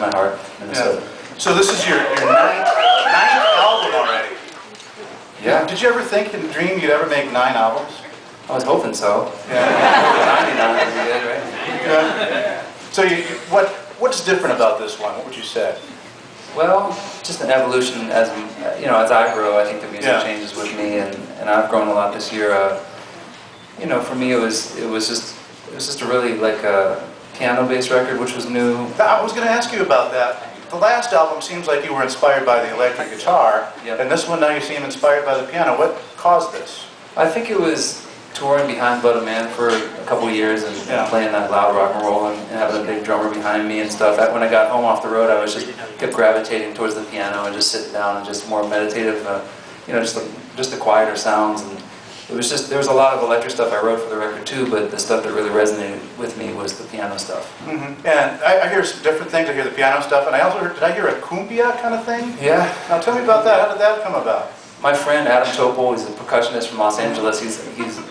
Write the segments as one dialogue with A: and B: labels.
A: my heart, Minnesota.
B: Yeah. So this is your ninth album already.
A: Yeah.
B: Did you ever think in dream you'd ever make 9 albums?
A: I was hoping so.
B: Yeah.
A: 99 would be good, right?
B: Yeah. So what's different about this one? What would you say?
A: Well, just an evolution as as I grow. I think the music
B: Yeah.
A: changes with me, and I've grown a lot this year. For me, it was just a really like a piano-based record, which was new.
B: I was going to ask you about that. The last album seems like you were inspired by the electric guitar,
A: Yep.
B: and this one now you seem inspired by the piano. What caused this?
A: I think it was touring behind Blood of Man for a couple of years and playing that loud rock and roll and having a big drummer behind me and stuff. When I got home off the road, I was just kept gravitating towards the piano and just sitting down and just more meditative, just the quieter sounds. And it was just, there was a lot of electric stuff I wrote for the record too, but the stuff that really resonated with me was the piano stuff.
B: Mm-hmm. And I hear some different things. I hear the piano stuff, and I also heard, did I hear a cumbia kind of thing?
A: Yeah.
B: Now tell me about that. How did that come about?
A: My friend Adam Topol, he's a percussionist from Los Angeles.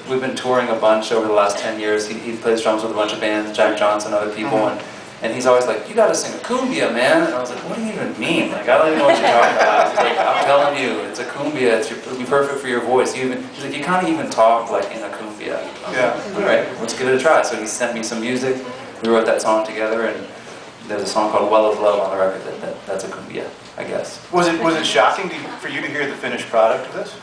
A: We've been touring a bunch over the last 10 years. He plays drums with a bunch of bands, Jack Johnson, other people, and he's always like, "You got to sing a cumbia, man." And I was like, "What do you even mean? Like, I don't even know what you're talking about." He's like, "I'm telling you, it's a cumbia. It'll be perfect for your voice." He's like, "You can't even talk like in a cumbia."
B: Yeah.
A: All right, let's give it a try. So he sent me some music. We wrote that song together, and there's a song called "Well of Love" on the record that's a cumbia, I guess.
B: Was it shocking for you to hear the finished product of this?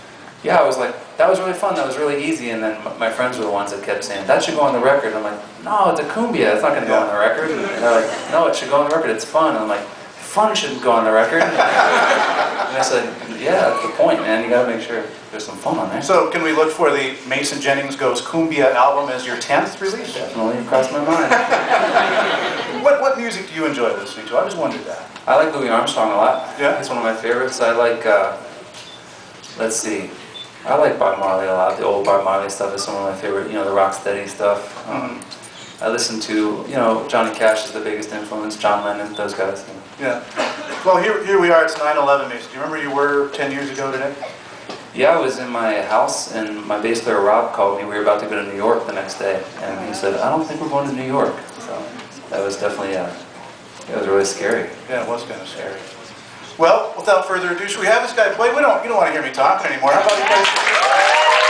A: Yeah, I was like, that was really fun, that was really easy, and then my friends were the ones that kept saying, "That should go on the record." I'm like, "No, it's a cumbia, it's not going to go on the record." And they're like, "No, it should go on the record, it's fun." And I'm like, "Fun shouldn't go on the record." And I said, "Yeah, that's the point, man, you got to make sure there's some fun on there."
B: So can we look for the Mason Jennings Goes Cumbia album as your 10th release?
A: Definitely crossed my mind.
B: What music do you enjoy listening to? I just wondered that.
A: I like Louis Armstrong a lot.
B: Yeah?
A: He's one of my favorites. I like, let's see, I like Bob Marley a lot. The old Bob Marley stuff is some of my favorite, the rocksteady stuff. I listen to, Johnny Cash is the biggest influence, John Lennon, those guys.
B: Yeah. Well, here we are, it's 9/11, Mason. Do you remember you were 10 years ago today?
A: Yeah, I was in my house, and my bass player Rob called me. We were about to go to New York the next day, and he said, "I don't think we're going to New York." So that was definitely, it was really scary.
B: Yeah, it was kind of scary. Well, without further ado, should we have this guy play? You don't want to hear me talking anymore. How about you guys?